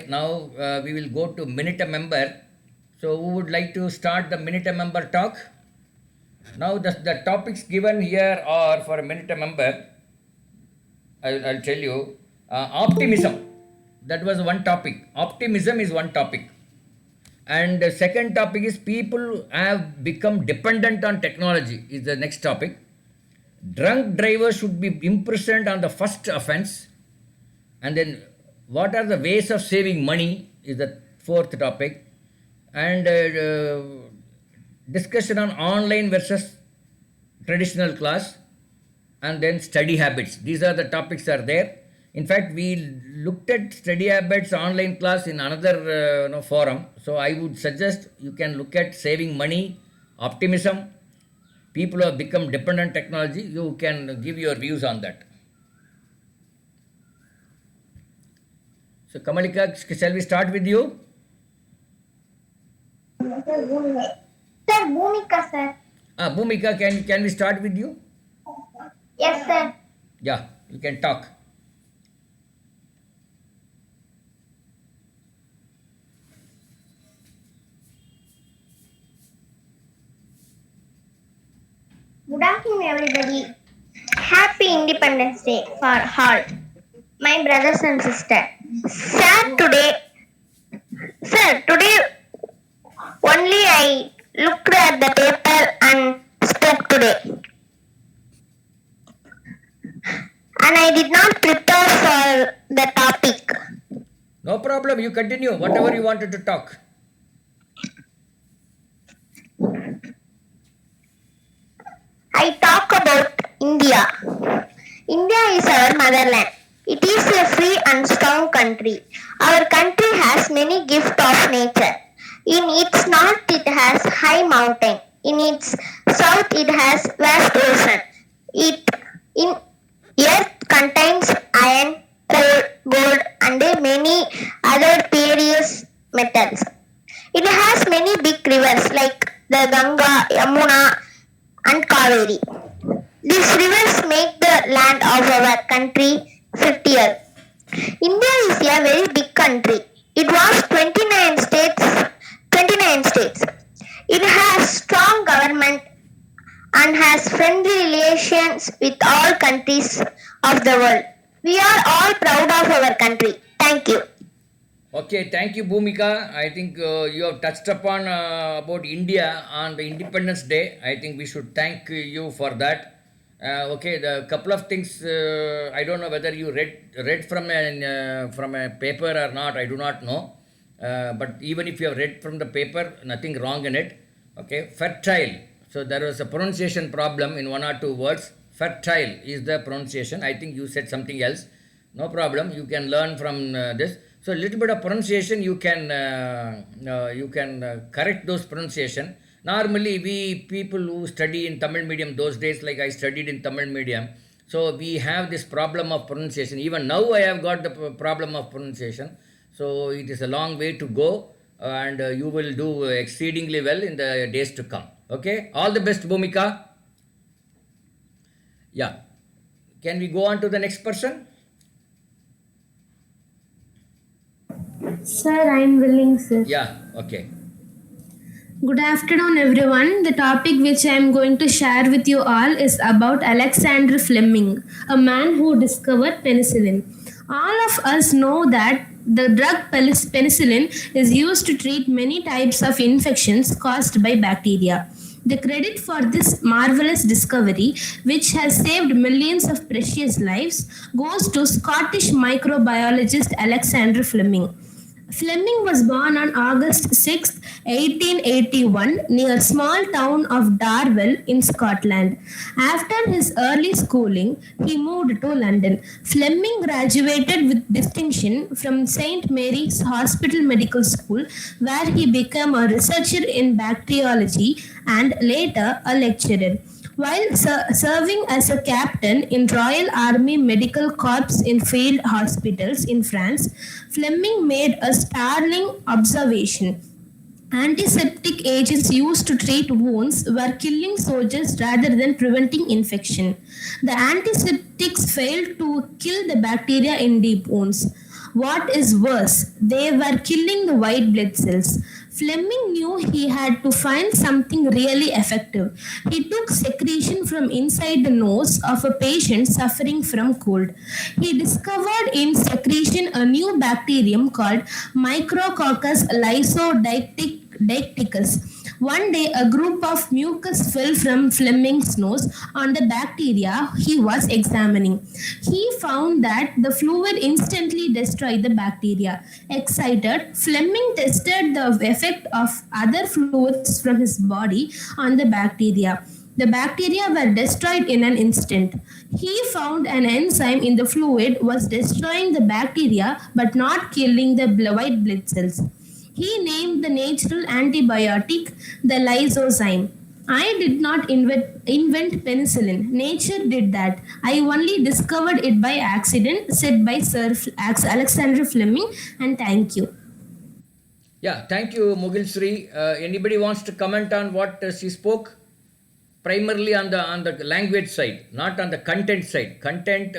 Now we will go to Minute a Member. So, who would like to start the Minute a Member talk? Now, the topics given here are for a Minute a Member. I'll tell you. Optimism. That was one topic. Optimism is one topic. And the second topic is people have become dependent on technology, is the next topic. Drunk drivers should be imprisoned on the first offense. And then, what are the ways of saving money is the fourth topic. And discussion on online versus traditional class. And then study habits. These are the topics are there. In fact, we looked at study habits online class in another forum. So I would suggest you can look at saving money, optimism. People have become dependent on technology. You can give your views on that. So Kamalika, shall we start with you? Sir, Bhumika, sir. Bhumika, can we start with you? Yes, sir. Yeah, you can talk. Good afternoon, everybody. Happy Independence Day for all, my brothers and sisters. Today only I looked at the paper and spoke today. And I did not prepare for the topic. No problem, you continue. Whatever you wanted to talk. I talk about India. India is our motherland. It is a free and strong country. Our country has many gifts of nature. In its north it has high mountain. In its south it has vast ocean. Earth contains iron, coal, gold and many other precious metals. It has many big rivers like the Ganga, Yamuna and Kaveri. These rivers make the land of our country fertile. India is a very big country. It was 29 states. It has strong government and has friendly relations with all countries of the world. We are all proud of our country. Thank you. Okay, thank you, Bhumika. I think you have touched upon about India on the Independence Day. I think we should thank you for that. Okay, the couple of things. I don't know whether you read from a paper or not. I do not know. But even if you have read from the paper, nothing wrong in it. Okay, fertile. So there was a pronunciation problem in one or two words. Fertile is the pronunciation. I think you said something else. No problem. You can learn from this. So a little bit of pronunciation you can correct those pronunciation. Normally we people who study in Tamil medium those days, like I studied in Tamil medium, so we have this problem of pronunciation. Even now I have got the problem of pronunciation. So it is a long way to go, and you will do exceedingly well in the days to come. Okay, all the best, Bhumika. Yeah, can we go on to the next person? Sir, I am willing, sir. Yeah, okay. Good afternoon, everyone. The topic which I am going to share with you all is about Alexander Fleming, a man who discovered penicillin. All of us know that the drug penicillin is used to treat many types of infections caused by bacteria. The credit for this marvelous discovery, which has saved millions of precious lives, goes to Scottish microbiologist Alexander Fleming. Fleming was born on August 6, 1881, near a small town of Darwell in Scotland. After his early schooling, he moved to London. Fleming graduated with distinction from St. Mary's Hospital Medical School, where he became a researcher in bacteriology and later a lecturer. While serving as a captain in Royal Army Medical Corps in field hospitals in France, Fleming made a startling observation. Antiseptic agents used to treat wounds were killing soldiers rather than preventing infection. The antiseptics failed to kill the bacteria in deep wounds. What is worse, they were killing the white blood cells. Fleming knew he had to find something really effective. He took secretion from inside the nose of a patient suffering from cold. He discovered in secretion a new bacterium called Micrococcus lysodicticus. One day, a group of mucus fell from Fleming's nose on the bacteria he was examining. He found that the fluid instantly destroyed the bacteria. Excited, Fleming tested the effect of other fluids from his body on the bacteria. The bacteria were destroyed in an instant. He found an enzyme in the fluid was destroying the bacteria but not killing the white blood cells. He named the natural antibiotic the lysozyme. I did not invent penicillin. Nature did that. I only discovered it by accident, said by Sir Alexander Fleming, and thank you. Yeah, thank you, Mughal Sri. Anybody wants to comment on what she spoke? Primarily on the language side, not on the content side. Content,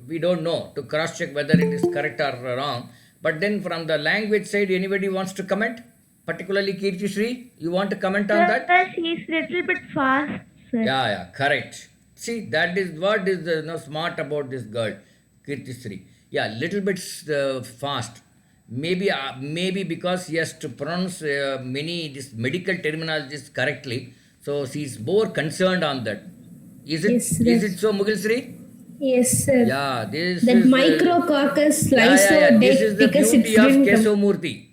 we don't know to cross check whether it is correct or wrong. But then from the language side, anybody wants to comment? Particularly Kirti Sri, you want to comment on that? Sir, he's little bit fast, sir. Yeah, correct. See, that is what is smart about this girl, Kirti Sri. Yeah, little bit fast. Maybe because she has to pronounce many this medical terminologies correctly, so she's more concerned on that. Is it? Yes, Is it so, Mughal Sri? Yes, sir. Yeah, this That is Micrococcus This is the lysodicticus, beauty it's of written Kesavamurthy.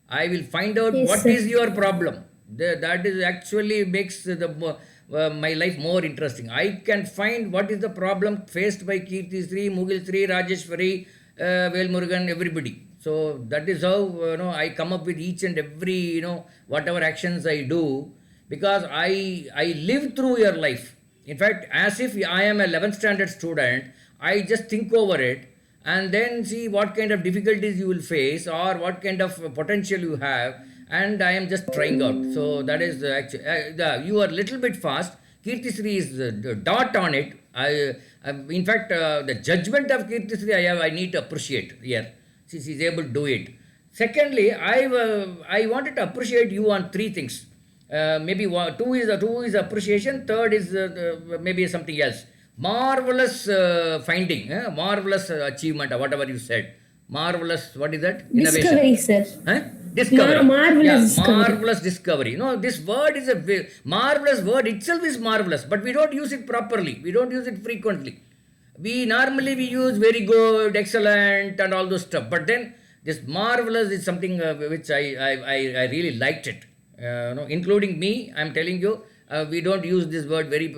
I will find out Yes, what sir. is your problem. That is actually makes my life more interesting. I can find what is the problem faced by Kirti Sri, Mughal Sri, Rajeshwari, Vel Murugan, everybody. So that is how I come up with each and every whatever actions I do, because I live through your life. In fact, as if I am a 11th standard student, I just think over it and then see what kind of difficulties you will face or what kind of potential you have, and I am just trying out. So that is actually, you are little bit fast. Kirti Sri is dot on it. In fact, the judgment of Kirti Sri I need to appreciate here. She is able to do it. Secondly, I wanted to appreciate you on three things. Maybe two is appreciation. Third is maybe something else. Marvelous finding, marvelous achievement, or whatever you said. Marvelous, what is that? Discovery, sir. Huh? Discovery. Marvelous discovery. Marvelous discovery. This word is marvelous word itself is marvelous, but we don't use it properly. We don't use it frequently. We normally use very good, excellent, and all those stuff. But then this marvelous is something which I really liked it. Including me, I'm telling you, we don't use this word very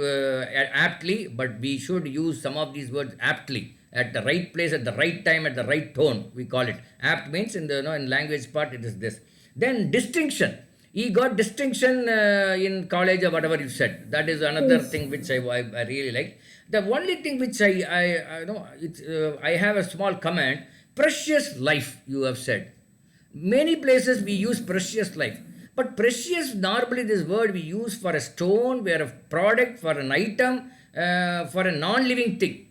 aptly, but we should use some of these words aptly, at the right place, at the right time, at the right tone. We call it apt means in the in language part it is this. Then distinction. He got distinction in college or whatever you said. That is another thing which I really like. The only thing which I have a small comment. Precious life, you have said. Many places we use precious life. But precious, normally this word we use for a stone, for a product, for an item, for a non-living thing.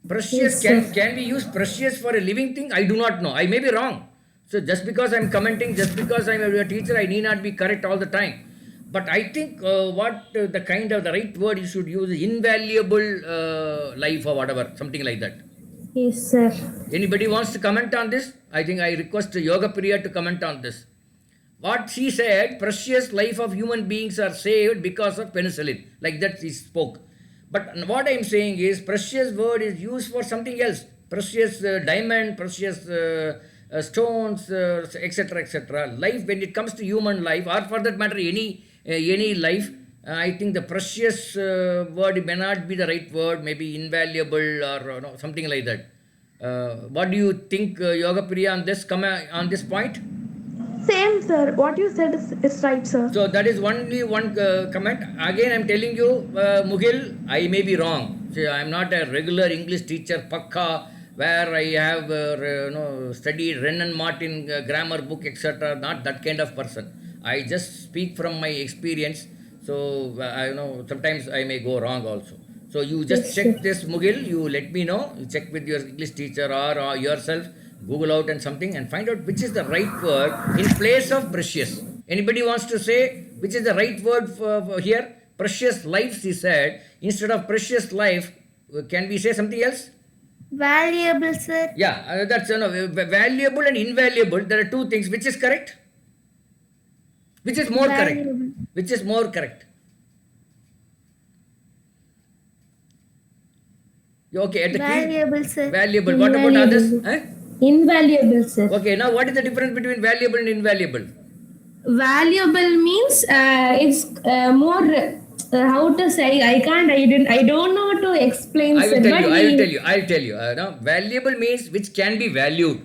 Precious, can we use precious for a living thing? I do not know. I may be wrong. So just because I'm commenting, just because I'm a teacher, I need not be correct all the time. But I think the right word you should use is invaluable life or whatever, something like that. Yes, sir. Anybody wants to comment on this? I think I request Yoga Priya to comment on this. What she said, precious life of human beings are saved because of penicillin. Like that she spoke. But what I am saying is, precious word is used for something else. Precious diamond, precious stones, etc., etc. Life, when it comes to human life, or for that matter, any life, I think the precious word may not be the right word, maybe invaluable or something like that. What do you think, Yoga Priya, on this point? Same, sir. What you said is right, sir. So that is only one comment. Again, I am telling you, Mughal, I may be wrong. See, I am not a regular English teacher, Pakka, where I have studied Wren and Martin grammar book, etc. Not that kind of person. I just speak from my experience. So I know sometimes I may go wrong also. So you just Yes, check sir. this, Mugil. You let me know. You check with your English teacher or yourself. Google out and something and find out which is the right word in place of precious. Anybody wants to say which is the right word for here? Precious lives, he said. Instead of precious life, can we say something else? Valuable, sir. Yeah, that's valuable and invaluable. There are two things. Which is correct? Which is more correct? Valuable. Which is more correct? Okay, at the key. Valuable, sir. Valuable. What about others? Invaluable. Huh? Invaluable, sir. Okay, now what is the difference between valuable and invaluable? Valuable means it's more. How to say? I don't know how to explain. I sir, will tell but you. I will we- tell you. I will tell you. Now, valuable means which can be valued,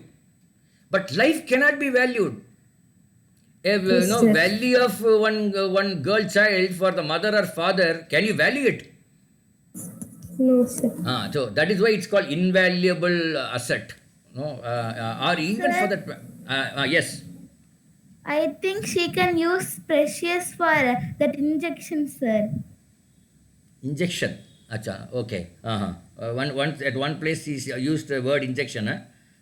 but life cannot be valued. If Yes, sir. value of one girl child for the mother or father, can you value it? No, sir. So that is why it's called invaluable asset. No, or even for that. Yes. I think she can use precious for that injection, sir. Injection. Acha, okay. At one place he used the word injection.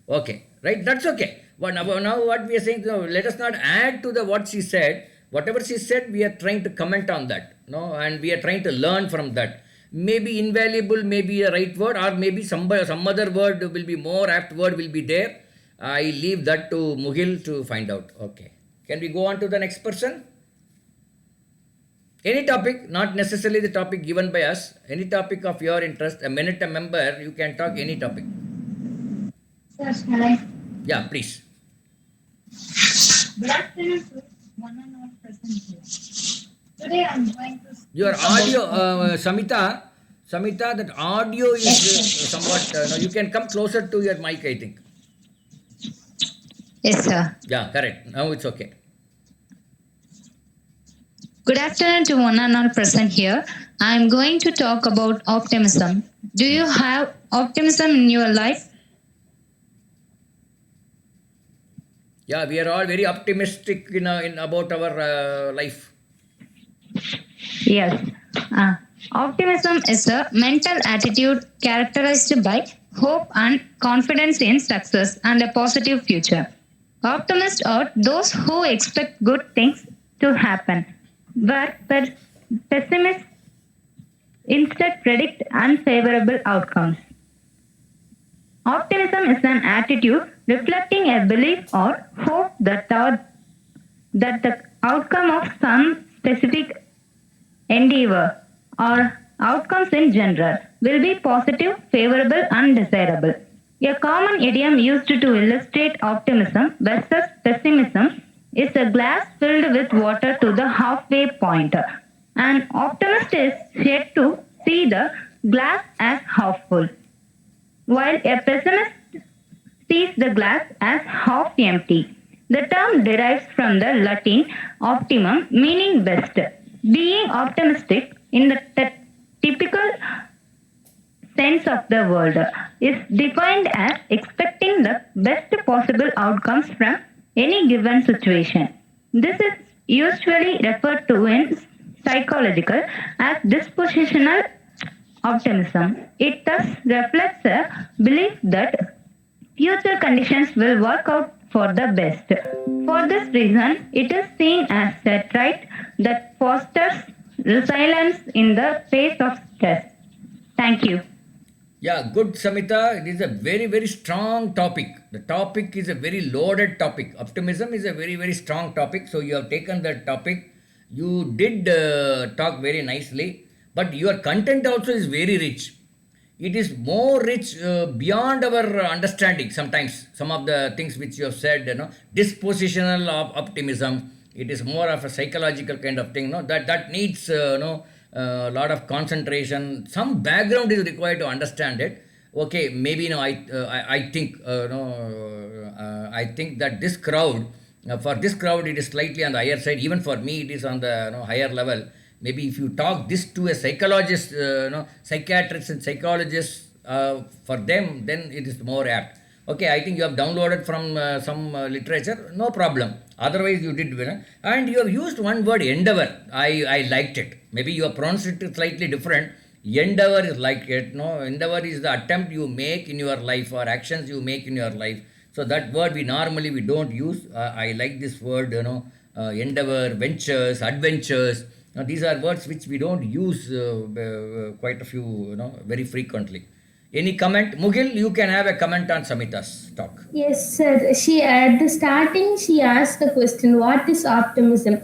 Okay, right? That's okay. But now what we are saying, no, let us not add to the what she said. Whatever she said, we are trying to comment on that. No, and we are trying to learn from that. Maybe invaluable may be a right word, or maybe some other word will be more apt word will be there. I leave that to Mughil to find out. Okay. Can we go on to the next person? Any topic, not necessarily the topic given by us, any topic of your interest, a minute a member, you can talk any topic. Sir, shall I? Yeah, please. Good afternoon, sir. One and all present here. Today I'm going to speak Your about- audio, Samita, that audio is somewhat, no, you can come closer to your mic, I think. Yes, sir. Yeah, correct. Now it's okay. Good afternoon to one and all present here. I'm going to talk about optimism. Do you have optimism in your life? Yeah, we are all very optimistic in about our life. Yes. Optimism is a mental attitude characterized by hope and confidence in success and a positive future. Optimists are those who expect good things to happen, but pessimists instead predict unfavorable outcomes. Optimism is an attitude reflecting a belief or hope that the outcome of some specific endeavor or outcomes in general will be positive, favorable, and desirable. A common idiom used to illustrate optimism versus pessimism is a glass filled with water to the halfway point. An optimist is yet to see the glass as half full, while a pessimist sees the glass as half empty. The term derives from the Latin optimum, meaning best. Being optimistic in the typical sense of the word is defined as expecting the best possible outcomes from any given situation. This is usually referred to in psychological as dispositional optimism. It thus reflects a belief that future conditions will work out for the best. For this reason, it is seen as a trait that fosters resilience in the face of stress. Thank you. Yeah, good, Samita. It is a very, very strong topic. The topic is a very loaded topic. Optimism is a very, very strong topic. So you have taken that topic. You did talk very nicely, but your content also is very rich. It is more rich beyond our understanding sometimes. Some of the things which you have said, dispositional optimism. It is more of a psychological kind of thing. That needs a lot of concentration. Some background is required to understand it. Okay, maybe I think I think that this crowd, for this crowd, it is slightly on the higher side. Even for me, it is on the higher level. Maybe if you talk this to a psychologist, psychiatrists and psychologists, for them, then it is more apt. Okay, I think you have downloaded from some literature, no problem. Otherwise, you did, and you have used one word, endeavor. I liked it. Maybe you have pronounced it slightly different. Endeavor is like it, no? Endeavor is the attempt you make in your life or actions you make in your life. So that word we normally we don't use. I like this word, endeavor, ventures, adventures. Now, these are words which we don't use quite a few, very frequently. Any comment? Mugil, you can have a comment on Samita's talk. Yes, sir. She at the starting she asked the question, "What is optimism?"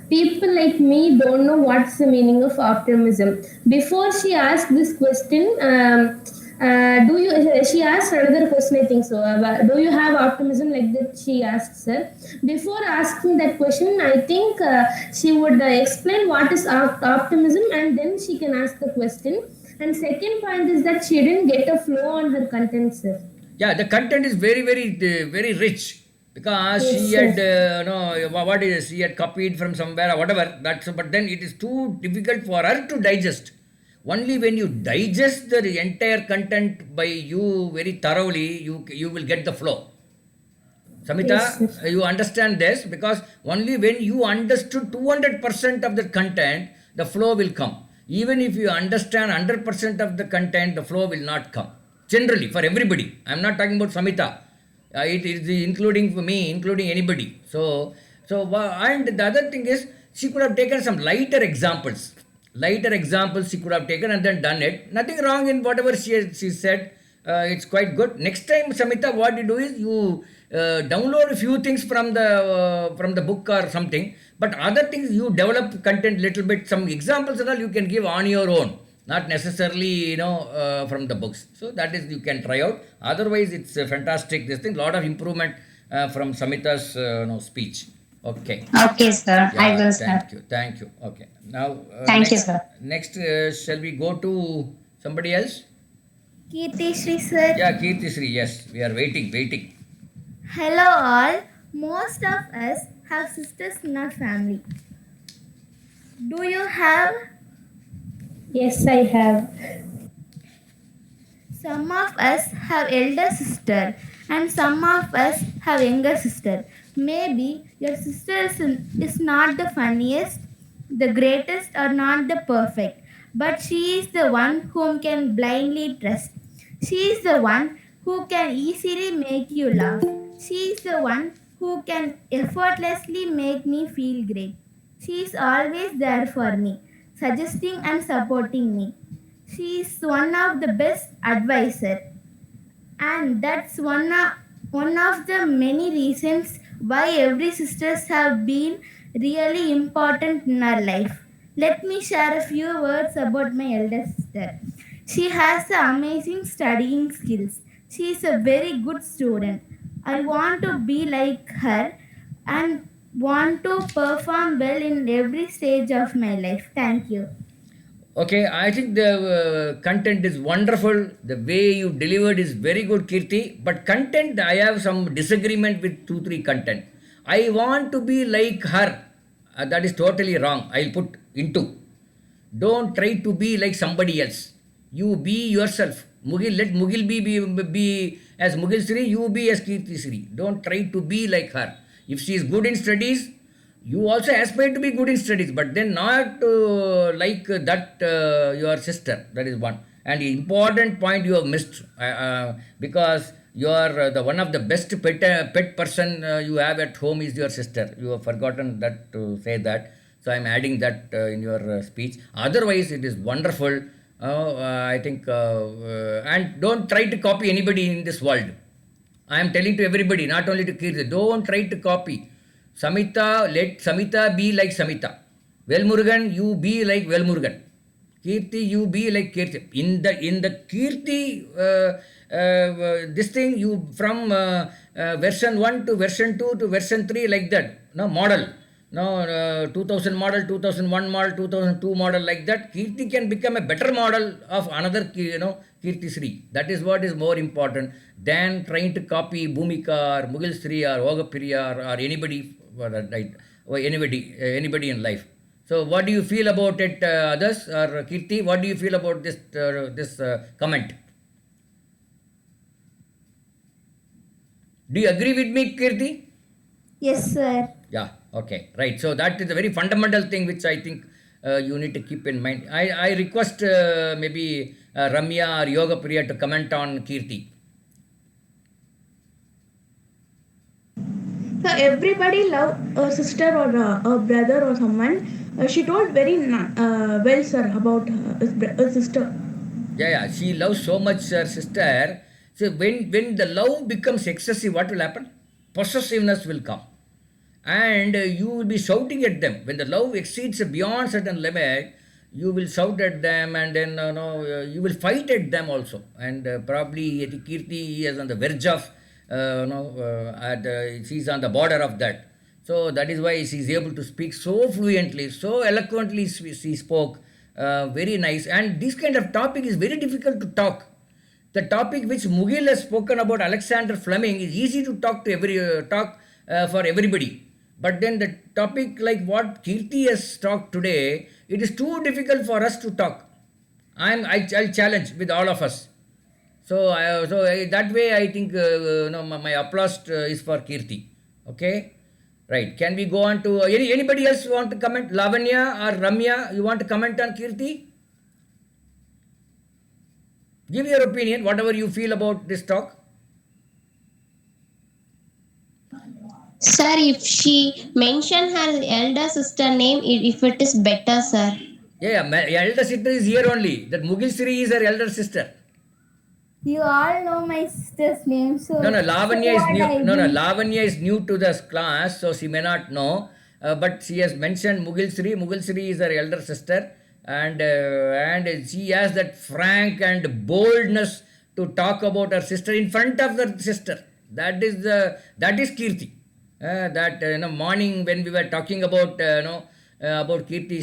People like me don't know what's the meaning of optimism. Before she asked this question, do you? She asked another question. I think so. Do you have optimism like that? She asked, sir. Before asking that question, I think she would explain what is optimism, and then she can ask the question. And second point is that she didn't get a flow on her content, sir. Yeah, the content is very, very rich because Yes, she sir. had, what is it? She had copied from somewhere or whatever. But then it is too difficult for her to digest. Only when you digest the entire content by you very thoroughly, you will get the flow. Samita, Yes, sir. you understand this because only when you understood 200% of the content, the flow will come. Even if you understand 100% of the content, the flow will not come. Generally, for everybody. I am not talking about Samita. It is including for me, including anybody. And the other thing is, she could have taken some lighter examples. Lighter examples she could have taken and then done it. Nothing wrong in whatever she said. It's quite good. Next time, Samita, what you do is you download a few things from the book or something, but other things you develop content little bit. Some examples and all you can give on your own, not necessarily from the books. So that is you can try out. Otherwise, it's fantastic. This thing, lot of improvement from Samita's speech. Okay. Okay, sir. I Yeah, will, sir. thank you. Okay. Now, Thank you, next, sir. next shall we go to somebody else? Kirti Shri sir. Yeah, Kirti Sri. Yes, we are waiting. Hello all. Most of us have sisters in our family. Do you have? Yes, I have. Some of us have elder sister and some of us have younger sister. Maybe your sister is not the funniest, the greatest or not the perfect, but she is the one whom can blindly trust. She is the one who can easily make you laugh. She is the one who can effortlessly make me feel great. She is always there for me, suggesting and supporting me. She is one of the best advisor, and that's one of the many reasons why every sisters have been really important in our life. Let me share a few words about my elder sister. She has amazing studying skills. She is a very good student. I want to be like her and want to perform well in every stage of my life. Thank you. Okay, I think the content is wonderful. The way you delivered is very good, Kirti. But content, I have some disagreement with 2-3 content. I want to be like her. That is totally wrong. I'll put into. Don't try to be like somebody else. You be yourself. Let Mugil be as Mugil Sri, you be as Kirti Sri. Don't try to be like her. If she is good in studies, you also aspire to be good in studies, but then not like that your sister. That is one. And the important point you have missed because you are the one of the best pet person you have at home is your sister. You have forgotten that to say that. So I am adding that in your speech. Otherwise, it is wonderful. I think, and don't try to copy anybody in this world. I am telling to everybody, not only to Kirti, don't try to copy. Samita, let Samita be like Samita. Velmurugan, you be like Velmurugan. Kirti, you be like Kirti. In the Kirti, this thing you from version 1 to version 2 to version 3 like that. No model. No 2000 model, 2001 model, 2002 model like that. Kirti can become a better model of another Kirti Sri. That is what is more important than trying to copy Bhumika or Mughal Sri or Vogapriya or anybody, right? Or anybody in life. So, what do you feel about it, others or Kirti? What do you feel about this comment? Do you agree with me, Kirti? Yes, sir. Yeah. Okay. Right. So that is a very fundamental thing which I think you need to keep in mind. I request maybe Ramya or Yoga Priya to comment on Kirti. So everybody love a sister or a brother or someone. She told very well, sir, about her sister. Yeah, she loves so much her sister. So when the love becomes excessive, what will happen? Possessiveness will come. And you will be shouting at them. When the love exceeds beyond certain limit, you will shout at them, and then you will fight at them also. And probably Kirti is on the verge of, she's on the border of that. So that is why she is able to speak so fluently, so eloquently. She spoke very nice. And this kind of topic is very difficult to talk. The topic which Mughal has spoken about, Alexander Fleming, is easy to talk to for everybody. But then the topic like what Kirti has talked today, it is too difficult for us to talk. I'll challenge with all of us. So that way I think my applause is for Kirti. Okay, right? Can we go on to anybody else want to comment? Lavanya or Ramya, you want to comment on Kirti? Give your opinion, whatever you feel about this talk. Sir, if she mention her elder sister name, if it is better, sir. Yeah, my elder sister is here only. That Mughal Sri is her elder sister. You all know my sister's name, so No, Lavanya is what new. I No, do- Lavanya is new to this class, so she may not know. But she has mentioned Mughal Sri. Mughal Sri is her elder sister, and she has that frank and boldness to talk about her sister in front of her sister. That is Kirti. Morning when we were talking about about Kirti,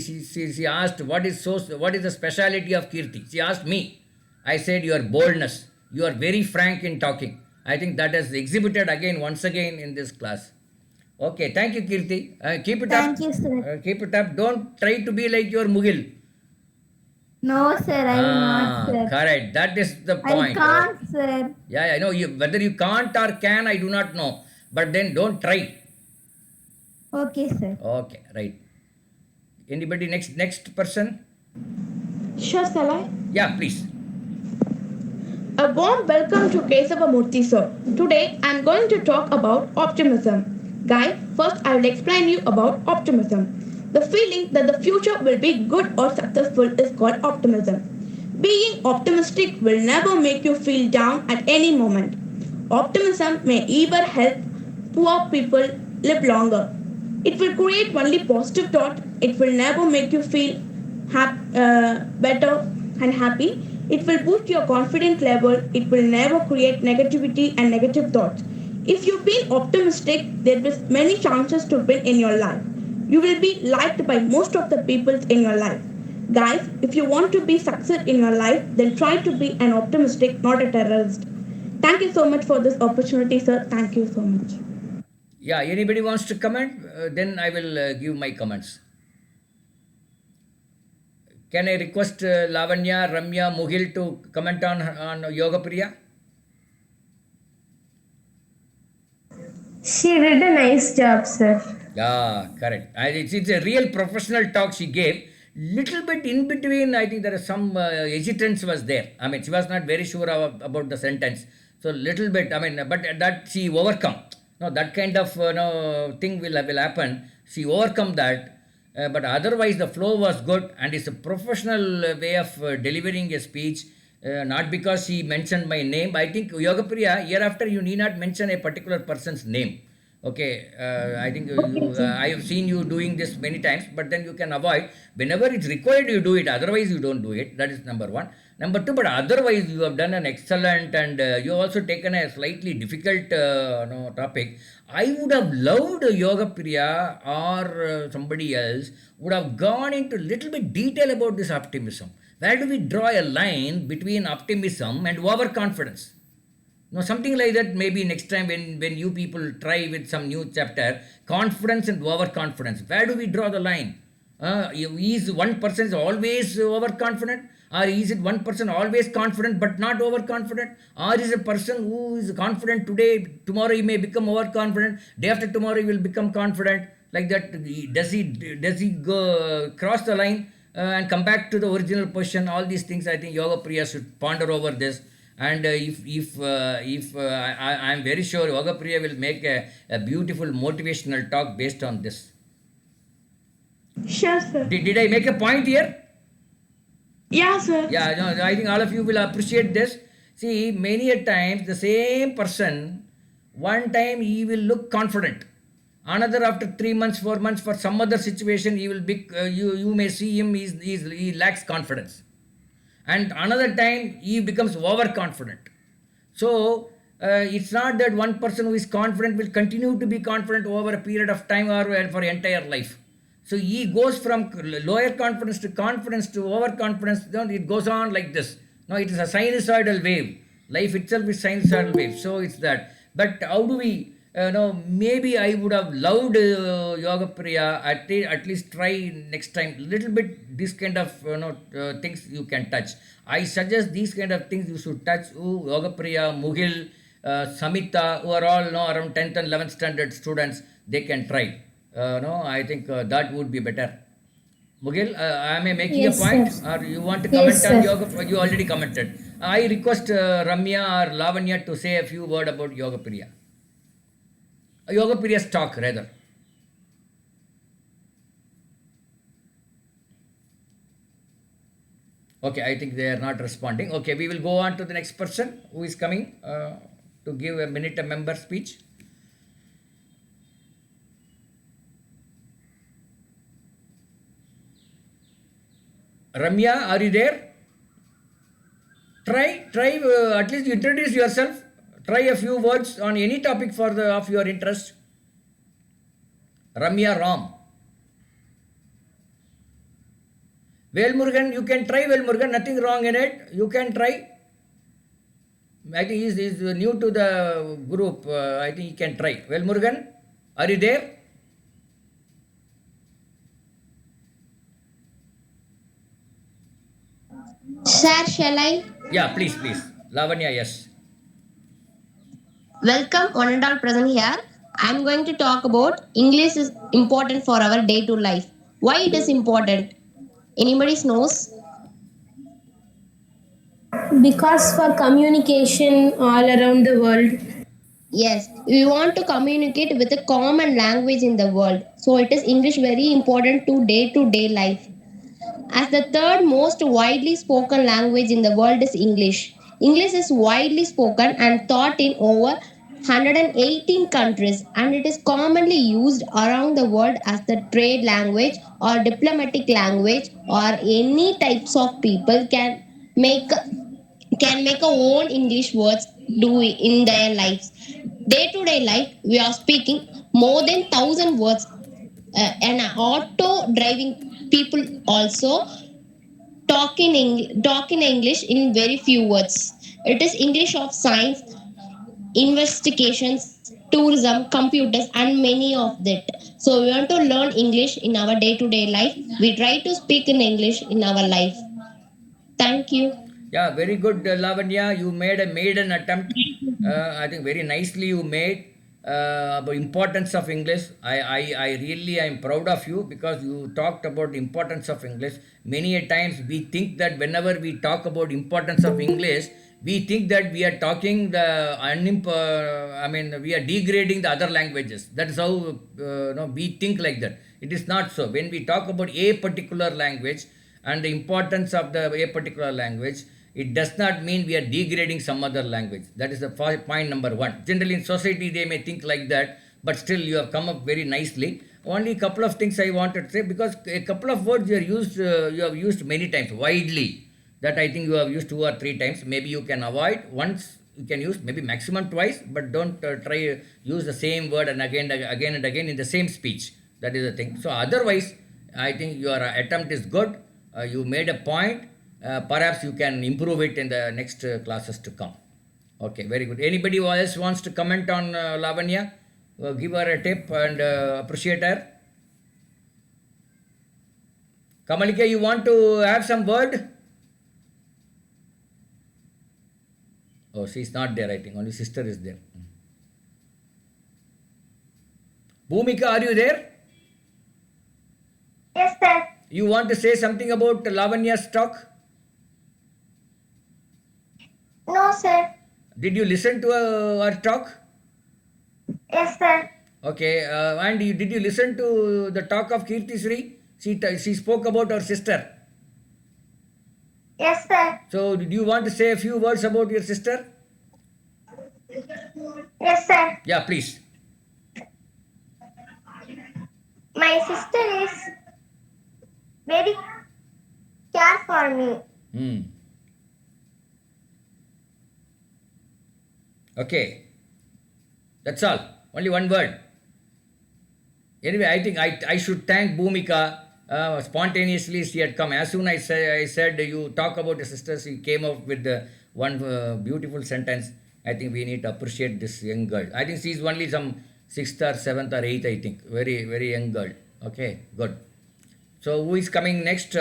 she asked what is the speciality of Kirti. She asked me. I said your boldness. You are very frank in talking. I think that has exhibited once again in this class. Okay, thank you, Kirti. Keep it up. Thank you, sir. Keep it up. Don't try to be like your Mughal. No, sir, I will not, sir. Correct. That is the I point. can't, sir. Yeah, I know. Whether you can't or can, I do not know. But then don't try. Okay, sir. Okay, right. Anybody next person? Sure, shall I? Yeah, please. A warm welcome to Kesava Murthy, sir. Today I am going to talk about optimism. Guys, first I will explain you about optimism. The feeling that the future will be good or successful is called optimism. Being optimistic will never make you feel down at any moment. Optimism may even help poor people live longer. It will create only positive thought. It will never make you feel better and happy. It will boost your confidence level. It will never create negativity and negative thoughts. If you feel optimistic, there will be many chances to win in your life. You will be liked by most of the people in your life. Guys, if you want to be success in your life, then try to be an optimistic, not a terrorist. Thank you so much for this opportunity, sir. Thank you so much. Yeah, anybody wants to comment? Then I will give my comments. Can I request Lavanya, Ramya, Mughal to comment on Yoga Priya? She did a nice job, sir. Yeah, correct. It's a real professional talk she gave. Little bit in between, I think there is some hesitance was there. I mean, she was not very sure about the sentence. So little bit, I mean, but that she overcome. No, that kind of thing will happen. She overcome that. But otherwise, the flow was good, and it's a professional way of delivering a speech. Not because she mentioned my name. I think Yoga Priya, hereafter you need not mention a particular person's name. Okay, I think I have seen you doing this many times, but then you can avoid. Whenever it's required, you do it. Otherwise, you don't do it. That is number one. Number two, but otherwise, you have done an excellent, and you have also taken a slightly difficult topic. I would have loved Yoga Priya or somebody else would have gone into little bit detail about this optimism. Where do we draw a line between optimism and overconfidence? No, something like that. Maybe next time when you people try with some new chapter, confidence and overconfidence. Where do we draw the line? Is one person always overconfident, or is it one person always confident but not overconfident, or is a person who is confident today, tomorrow he may become overconfident, day after tomorrow he will become confident? like that, does he go cross the line and come back to the original question? All these things I think Yoga Priya should ponder over this. And I'm very sure Yoga Priya will make a beautiful motivational talk based on this. Sure, sir. Did I make a point here? Yeah, sir. Yeah, no, I think all of you will appreciate this. See, many a times the same person, one time he will look confident. Another after 3 months, 4 months, for some other situation, he will be. You may see him. He lacks confidence, and another time he becomes overconfident. So it's not that one person who is confident will continue to be confident over a period of time or for entire life. So he goes from lower confidence to overconfidence. It goes on like this. Now it is a sinusoidal wave. Life itself is sinusoidal wave. So it's that. But how do we? Maybe I would have loved Yoga Priya. At least try next time. Little bit this kind of things you can touch. I suggest these kind of things you should touch. Yoga Priya, Mughil, Samita, who are all around 10th and 11th standard students, they can try. I think that would be better. Mughil, am I making Yes, a point? sir. Or you want to Yes, comment on sir. Yoga? You already commented. I request Ramya or Lavanya to say a few words about Yoga Priya. Yoga Priya's talk, rather. Okay, I think they are not responding. Okay, we will go on to the next person who is coming to give a minute a member speech. Ramya, are you there? Try, at least introduce yourself. Try a few words on any topic of your interest. Ramya Ram. Velmurugan, you can try Velmurugan, nothing wrong in it. You can try. I think he's new to the group. I think he can try. Velmurugan, are you there? Sir, shall I? Yeah, please. Lavanya, yes. Welcome, one and all present here. I'm going to talk about English is important for our day-to life. Why it is important? Anybody knows? Because for communication all around the world. Yes, we want to communicate with a common language in the world. So it is English very important to day life. As the third most widely spoken language in the world is English. English is widely spoken and taught in over 118 countries, and it is commonly used around the world as the trade language or diplomatic language, or any types of people make make a own English words do in their lives. Day to day life, we are speaking more than 1,000 words. And auto driving people also talk in English in very few words. It is English of science, investigations, tourism, computers, and many of that. So we want to learn English in our day to day life. We try to speak in English in our life. Thank you. Yeah, very good, Lavanya. You made a maiden attempt. I think very nicely you made about importance of English. I really am proud of you because you talked about the importance of English. Many a times we think that whenever we talk about importance of English, we think that we are talking we are degrading the other languages. That is how we think like that. It is not so. When we talk about a particular language and the importance of a particular language, it does not mean we are degrading some other language. That is the point number one. Generally in society they may think like that, but still you have come up very nicely. Only a couple of things I wanted to say, because a couple of words you have used many times, widely. That I think you have used 2 or 3 times. Maybe you can avoid once. You can use maybe maximum twice, but don't try use the same word and again and again in the same speech. That is the thing. So otherwise, I think your attempt is good. You made a point. Perhaps you can improve it in the next classes to come. Okay, very good. Anybody else wants to comment on Lavanya? Give her a tip and appreciate her. Kamalika, you want to have some word? Oh, she's not there, I think. Only sister is there. Bhumika, are you there? You want to say something about Lavanya's talk? No, sir. Did you listen to her talk? Yes, sir. Okay, and did you listen to the talk of Kirti Sri? She spoke about her sister. Yes, sir. So, do you want to say a few words about your sister? Yes, sir. Yeah, please. My sister is very care for me. Hmm. Okay. That's all. Only one word. Anyway, I think I should thank Bhumika. Spontaneously, she had come. As soon as I said you talk about your sister, she came up with one beautiful sentence. I think we need to appreciate this young girl. I think she's only some 6th or 7th or 8th, I think. Very, very young girl. Okay, good. So, who is coming next?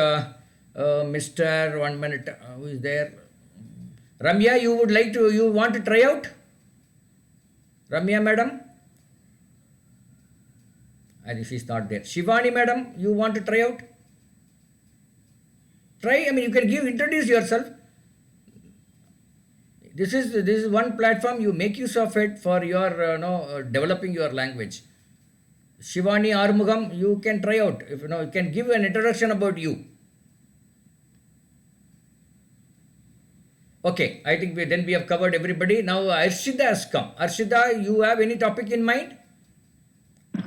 Mr. 1 minute. Who is there? Ramya, you want to try out? Ramya, madam? I think she's not there. Shivani, madam, you want to try out? Try. I mean, you can introduce yourself. This is one platform. You make use of it for your developing your language. Shivani Armugam, you can try out. If you can give an introduction about you. Okay, I think we have covered everybody. Now Arshida has come. Arshida, you have any topic in mind?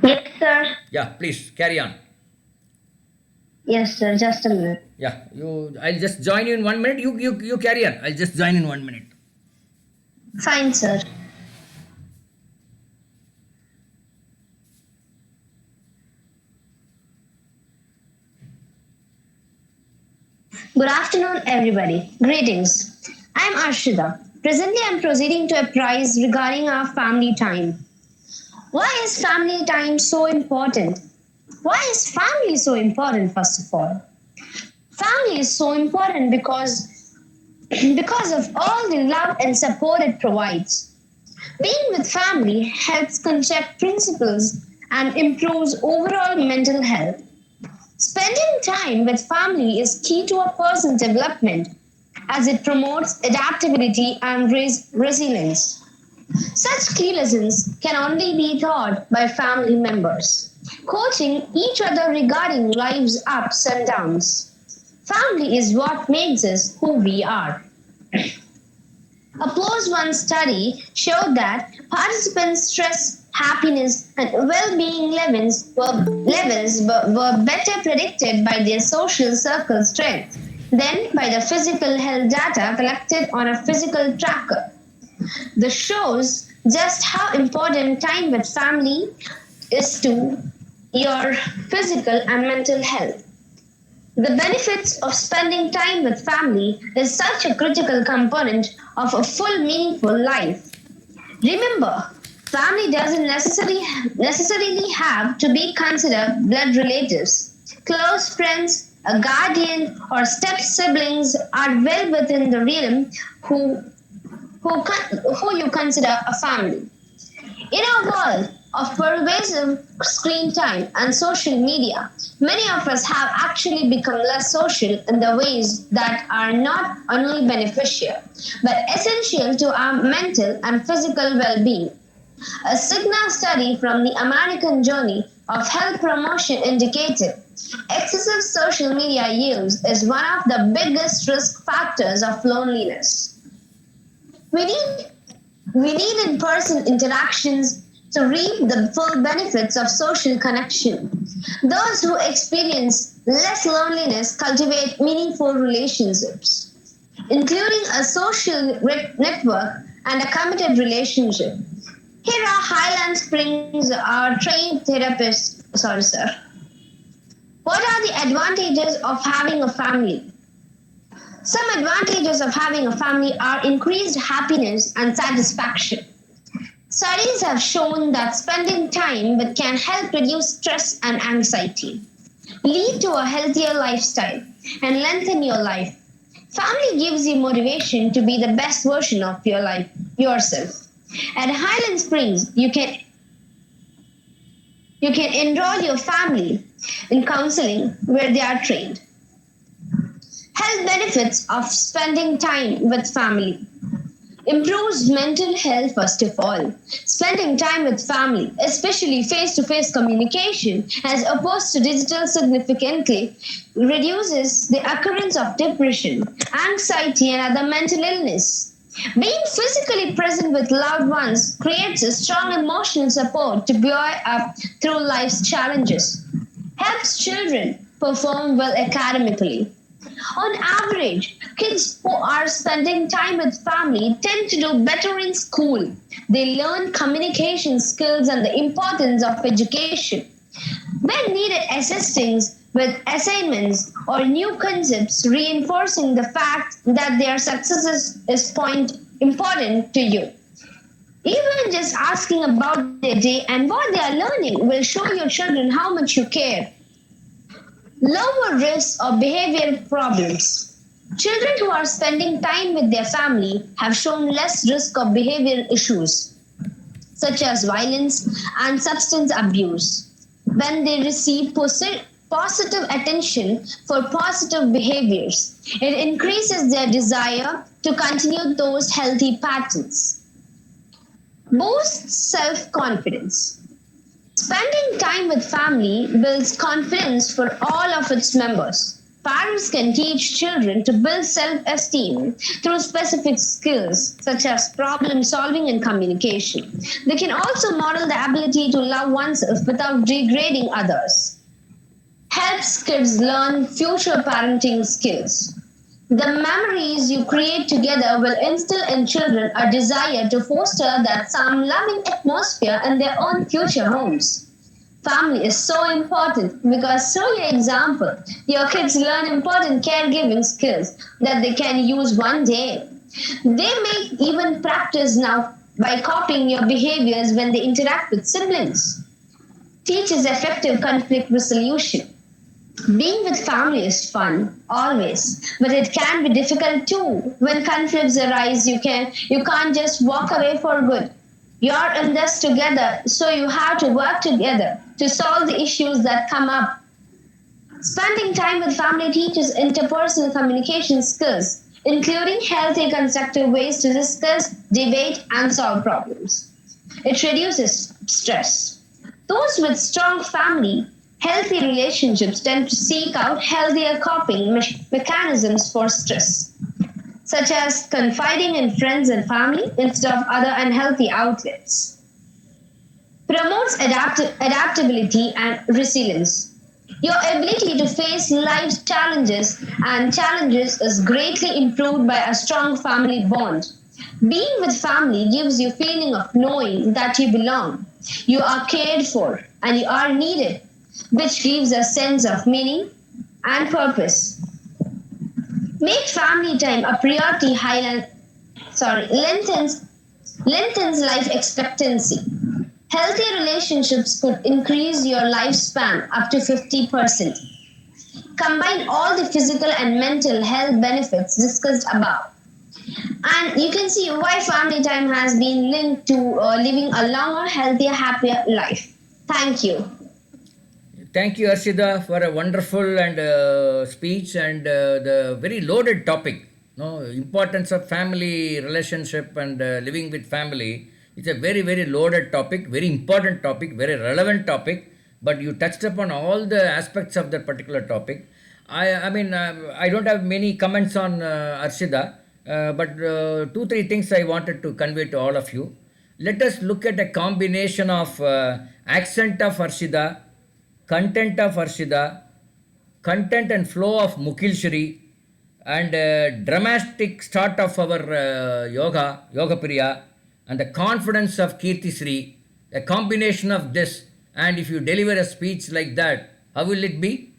Yes, sir. Yeah, please carry on. Yes, sir. Just a minute. Yeah, I'll just join you in 1 minute. You carry on. I'll just join in 1 minute. Fine, sir. Good afternoon, everybody. Greetings. I am Arshida. Presently, I am proceeding to a prize regarding our family time. Why is family time so important? Why is family so important, first of all? Family is so important because of all the love and support it provides. Being with family helps construct principles and improves overall mental health. Spending time with family is key to a person's development as it promotes adaptability and resilience. Such key lessons can only be taught by family members, coaching each other regarding life's ups and downs. Family is what makes us who we are. A PLOS ONE study showed that participants' stress, happiness, and well-being levels were better predicted by their social circle strength than by the physical health data collected on a physical tracker. This shows just how important time with family is to your physical and mental health. The benefits of spending time with family is such a critical component of a full, meaningful life. Remember, family doesn't necessarily have to be considered blood relatives. Close friends, a guardian, or step siblings are well within the realm who you consider a family. In our world of pervasive screen time and social media, many of us have actually become less social in the ways that are not only beneficial, but essential to our mental and physical well-being. A Cigna study from the American Journal of Health Promotion indicated excessive social media use is one of the biggest risk factors of loneliness. We need in-person interactions to reap the full benefits of social connection. Those who experience less loneliness cultivate meaningful relationships, including a social network and a committed relationship. Here are Highland Springs, our trained therapists. Sorry, sir. What are the advantages of having a family? Some advantages of having a family are increased happiness and satisfaction. Studies have shown that spending time with can help reduce stress and anxiety, lead to a healthier lifestyle, and lengthen your life. Family gives you motivation to be the best version of your life, yourself. At Highland Springs, you can You can enroll your family in counseling where they are trained. Health benefits of spending time with family. Improves mental health first of all. Spending time with family, especially face-to-face communication as opposed to digital significantly reduces the occurrence of depression, anxiety and other mental illness. Being physically present with loved ones creates a strong emotional support to bear up through life's challenges. Helps children perform well academically. On average, kids who are spending time with family tend to do better in school. They learn communication skills and the importance of education. When needed, assisting with assignments or new concepts, reinforcing the fact that their success is important to you. Even just asking about their day and what they are learning will show your children how much you care. Lower risks of behavioral problems. Children who are spending time with their family have shown less risk of behavioral issues, such as violence and substance abuse, when they receive positive attention for positive behaviors. It increases their desire to continue those healthy patterns. Boosts self confidence. Spending time with family builds confidence for all of its members. Parents can teach children to build self-esteem through specific skills such as problem solving and communication. They can also model the ability to love oneself without degrading others. Helps kids learn future parenting skills. The memories you create together will instill in children a desire to foster that some loving atmosphere in their own future homes. Family is so important because through your example, your kids learn important caregiving skills that they can use one day. They may even practice now by copying your behaviors when they interact with siblings. Teaches effective conflict resolution. Being with family is fun, always, but it can be difficult too. When conflicts arise, you can't just walk away for good. You're in this together, so you have to work together to solve the issues that come up. Spending time with family teaches interpersonal communication skills, including healthy, constructive ways to discuss, debate, and solve problems. It reduces stress. Those with strong family healthy relationships tend to seek out healthier coping mechanisms for stress, such as confiding in friends and family instead of other unhealthy outlets. Promotes adaptability and resilience. Your ability to face life's challenges is greatly improved by a strong family bond. Being with family gives you a feeling of knowing that you belong, you are cared for, and you are needed, which gives a sense of meaning and purpose. Make family time a priority lengthens life expectancy. Healthy relationships could increase your lifespan up to 50%. Combine all the physical and mental health benefits discussed above. And you can see why family time has been linked to living a longer, healthier, happier life. Thank you. Thank you, Arshida, for a wonderful and speech and the very loaded topic. No, importance of family relationship and living with family. It's a very, very loaded topic, very important topic, very relevant topic. But you touched upon all the aspects of that particular topic. I don't have many comments on Arshida, but two, three things I wanted to convey to all of you. Let us look at a combination of accent of Arshida, content of Arshida, content and flow of Mukil Shri, and dramatic start of our Yoga Priya, and the confidence of Kirti Sri, a combination of this, and if you deliver a speech like that, how will it be?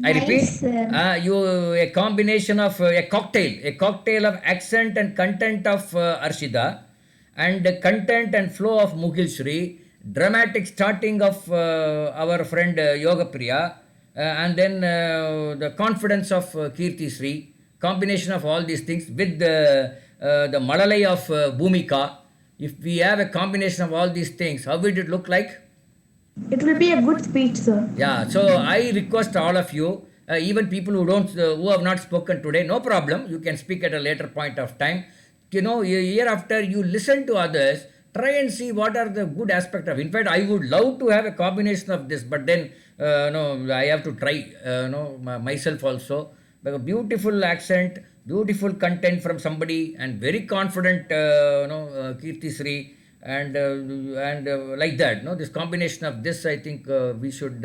I repeat, a combination of a cocktail of accent and content of Arshida, and the content and flow of Mukil Shri, dramatic starting of our friend Yoga Priya, and then the confidence of Kirti Sri, combination of all these things with the Malalai of Bhumika, if we have a combination of all these things, how would it look like? It will be a good speech, sir. Yeah, so I request all of you, even people who have not spoken today, no problem. You can speak at a later point of time. You know, year after you listen to others, try and see what are the good aspect of. In fact, I would love to have a combination of this, but then no, I have to try myself also. But a beautiful accent, beautiful content from somebody, and very confident, Kirti Sri and like that. No, this combination of this, I think we should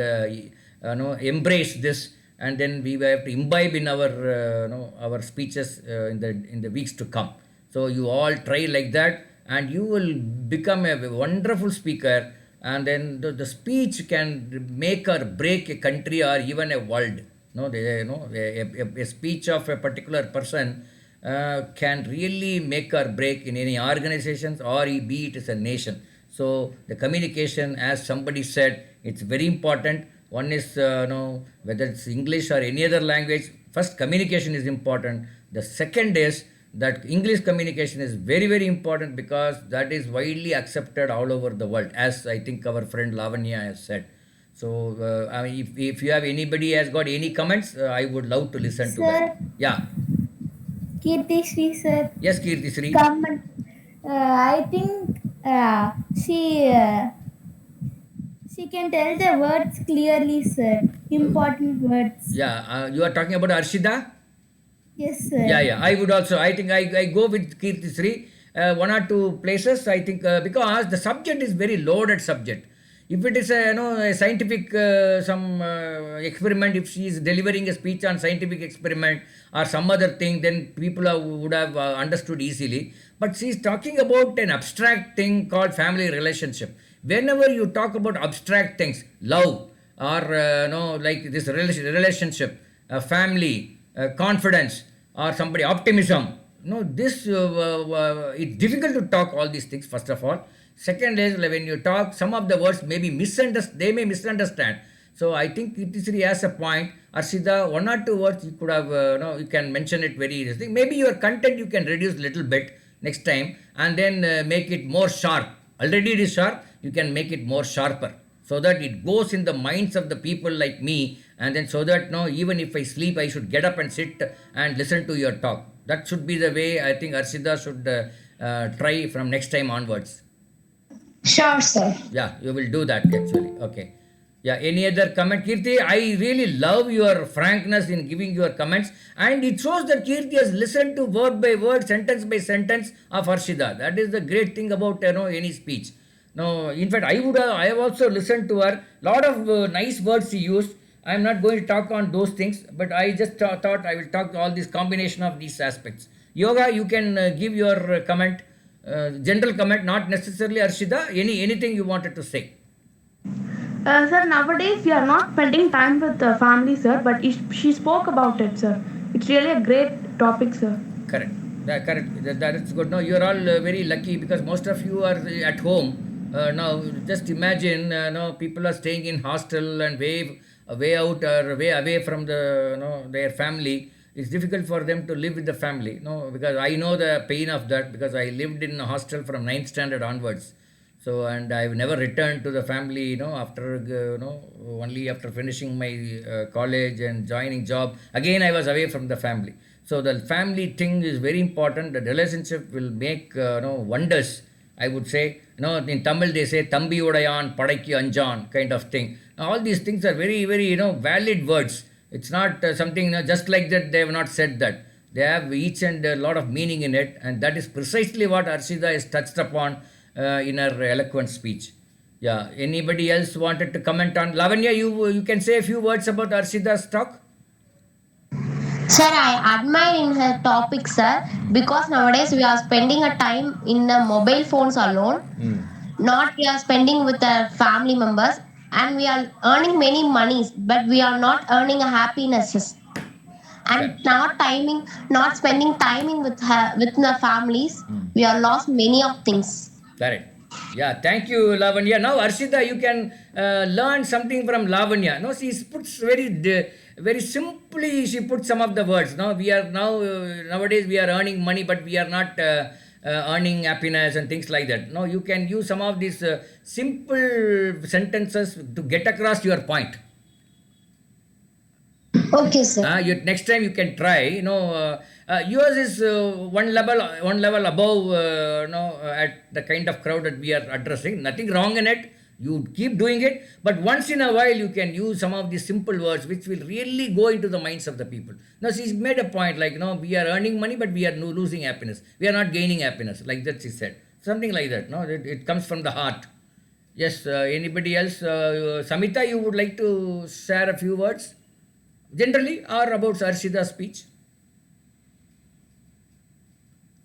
embrace this, and then we have to imbibe in our speeches in the weeks to come. So you all try like that, and you will become a wonderful speaker. And then the speech can make or break a country or even a world. No, a speech of a particular person can really make or break in any organizations or be it as a nation. So the communication, as somebody said, it's very important. One is whether it's English or any other language. First, communication is important. The second is that English communication is very, very important because that is widely accepted all over the world, as I think our friend Lavanya has said. So, I mean, if you have anybody has got any comments, I would love to listen to that. Yeah. Kirti Sri sir. Yes, Kirti Sri. Comment. I think she can tell the words clearly, sir. Important words. Yeah, you are talking about Arshida? Yes, sir. Yeah. I think I go with Kirti Sri. One or two places, I think, because the subject is very loaded subject. If it is a scientific experiment, if she is delivering a speech on scientific experiment or some other thing, then people would have understood easily. But she is talking about an abstract thing called family relationship. Whenever you talk about abstract things, love or like this relationship, family, confidence, or somebody optimism. This it's difficult to talk all these things. First of all, second is when you talk, some of the words may be they may misunderstand. So I think Kirti has a point. Arshida, one or two words you could have, you can mention it very easily. Maybe your content you can reduce little bit next time and then make it more sharp. Already it is sharp, you can make it more sharper so that it goes in the minds of the people like me, and then so that even if I sleep, I should get up and sit and listen to your talk. That should be the way I think Arshida should try from next time onwards. Sure, sir. Yeah, you will do that actually. Okay. Yeah, any other comment? Kirti, I really love your frankness in giving your comments, and it shows that Kirti has listened to word by word, sentence by sentence of Arshida. That is the great thing about any speech. No, in fact, I have also listened to her. Lot of nice words she used. I am not going to talk on those things, but I just thought I will talk all this combination of these aspects. Yoga, you can give your comment, general comment, not necessarily Arshida. Anything you wanted to say. Sir, nowadays we are not spending time with the family, sir, but she spoke about it, sir. It's really a great topic, sir. Correct. That is good. No, you are all very lucky because most of you are at home. Now, just imagine, people are staying in hostel and way out or way away from their family. It's difficult for them to live with the family. Because I know the pain of that because I lived in a hostel from 9th standard onwards. So, and I've never returned to the family, after, only after finishing my college and joining job. Again, I was away from the family. So, the family thing is very important. The relationship will make, wonders, I would say. In Tamil they say, Thambi Udayan, Padaikki Anjan, kind of thing. Now, all these things are very, very, valid words. It's not something, just like that, they have not said that. They have each and a lot of meaning in it. And that is precisely what Arshida has touched upon in her eloquent speech. Yeah. Anybody else wanted to comment on? Lavanya, you can say a few words about Arshida's talk. Sir, I admire in her topic, sir, because nowadays we are spending a time in the mobile phones alone. Not we are spending with our family members, and we are earning many monies, but we are not earning a happiness. And not spending timing with the families, we are lost many of things. Correct. Yeah, thank you, Lavanya. Now, Arshida, you can learn something from Lavanya. She puts very simply, she puts some of the words. We are nowadays we are earning money, but we are not earning happiness and things like that. No, you can use some of these simple sentences to get across your point. Okay, sir. Next time you can try. Yours is one level above. At the kind of crowd that we are addressing. Nothing wrong in it. You keep doing it, but once in a while you can use some of these simple words which will really go into the minds of the people. Now she's made a point like, we are earning money, but we are losing happiness. We are not gaining happiness, like that she said. Something like that. No, it comes from the heart. Yes. Anybody else? Samita, you would like to share a few words? Generally, or about Arshida's speech?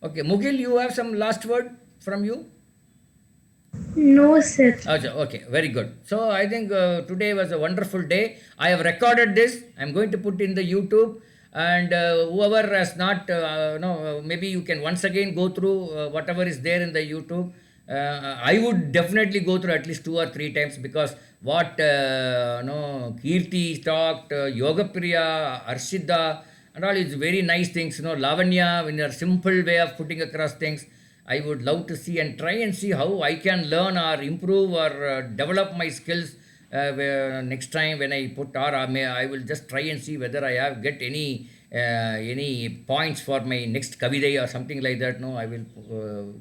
Okay, Mugil, you have some last word from you? No, sir. Okay, very good. So I think today was a wonderful day. I have recorded this. I'm going to put in the YouTube, and whoever has not, maybe you can once again go through whatever is there in the YouTube. I would definitely go through at least 2 or 3 times, because what Kirti talked, Yoga Priya, Arshida, and all is very nice things. Lavanya, in a simple way of putting across things. I would love to see and try and see how I can learn or improve or develop my skills next time when I put, or I will just try and see whether I get any points for my next Kavidai or something like that. No, I will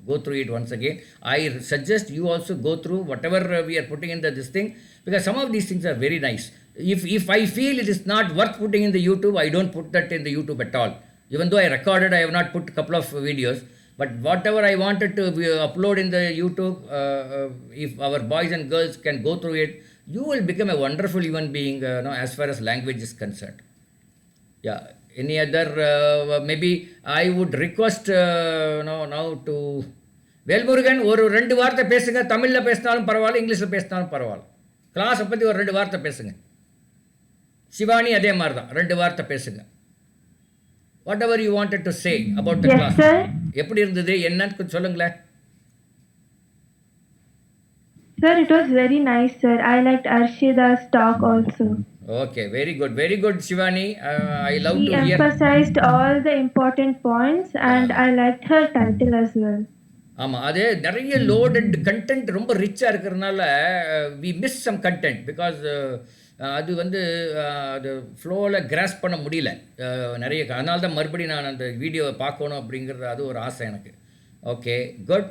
go through it once again. I suggest you also go through whatever we are putting in this thing, because some of these things are very nice. If I feel it is not worth putting in the YouTube, I don't put that in the YouTube at all. Even though I recorded, I have not put a couple of videos. But whatever I wanted to upload in the YouTube, if our boys and girls can go through it, you will become a wonderful human being, as far as language is concerned. Yeah. Any other, maybe I would request now to Velmurugan, ஒரு 2 வார்த்தை பேசுங்க. தமிழ்ல பேசினாலும் பரவாயில்ல, இங்கிலீஷ்ல பேசினாலும் பரவாயில்ல. கிளாஸை பற்றி ஒரு 2 வார்த்தை பேசுங்க. சிவானி அதே மாதிரி தான், 2 வார்த்தை பேசுங்க. Whatever you wanted to say about the class. Sir. எப்படி இருந்தது என்னன்னு கொஞ்சம் சொல்லுங்களேன். Sir, it was very nice, sir. I liked Arshida's talk also. Okay, very good, Shivani. I love He to hear. emphasized all the important points, and I liked her title as well. ஆமாம், அது நிறைய loaded content ரொம்ப ரிச்சாக இருக்கிறதுனால we miss some content, because அது அது ஃப்ளோவில் cross பண்ண முடியல நிறைய. அதனால தான் மறுபடியும் நான் அந்த வீடியோவை பார்க்கணும் அப்படிங்கிறது அது ஒரு ஆசை எனக்கு. Okay, good.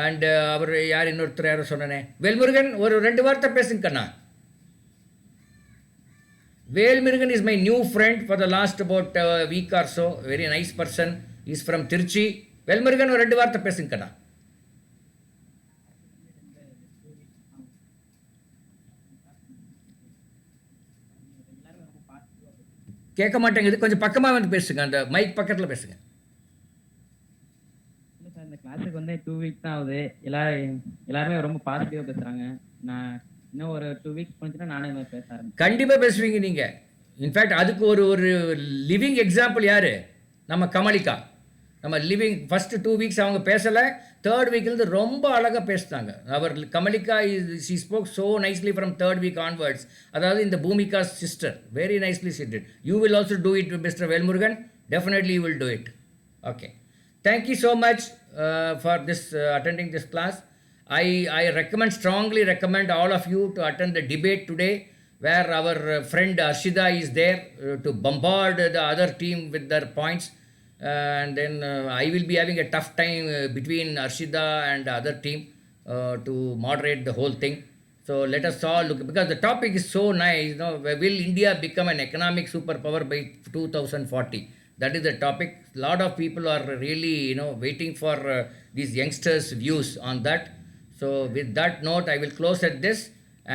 அண்ட் அவர் யார், இன்னொருத்தர் யாரும் சொன்னனே, வேல்முருகன், ஒரு 2 வார்த்தை பேசுங்க கண்ணா. Velmurugan is my new friend for the last about week or so. Very nice person. He's from Tirchi. Velmurugan, ஒரு 2 வார்த்தை பேசுங்க கண்ணா. கேட்க மாட்டேங்குது, கொஞ்சம் பக்கமாக வந்து பேசுங்க, அந்த மைக் பக்கத்தில் பேசுங்க. இல்லை சார், இந்த கிளாஸுக்கு 2 வீக் தான் ஆகுது. எல்லாருமே ரொம்ப பாசிட்டிவாக பேசுகிறாங்க. நான் இன்னும் ஒரு 2 வீக்ஸ் போச்சுன்னா நானே பேச ஆரம்பிச்சேன். கண்டிப்பாக பேசுவீங்க நீங்கள். இன்ஃபேக்ட் அதுக்கு ஒரு லிவிங் எக்ஸாம்பிள் யார், நம்ம கமலிகா. நம்ம லிவிங் ஃபஸ்ட்டு 2 வீக்ஸ் அவங்க பேசலை, 3rd வீக்லேருந்து ரொம்ப அழகாக பேசுனாங்க. அவர் Kamalika she spoke so nicely from 3rd week onwards. அதாவது இந்த Bhoomika sister very nicely she did. You will also do it mister Velmurugan. Definitely you will do it. Okay, thank you so much for this attending this class. I strongly recommend all of you to attend the debate today, where our friend Arshida is there to bombard the other team with their points. And then I will be having a tough time between Arshida and the other team to moderate the whole thing. So let us all look, because the topic is so nice. Will India become an economic superpower by 2040? That is the topic. A lot of people are really waiting for these youngsters' views on that. So with that note, I will close at this,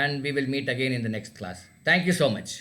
and we will meet again in the next class. Thank you so much.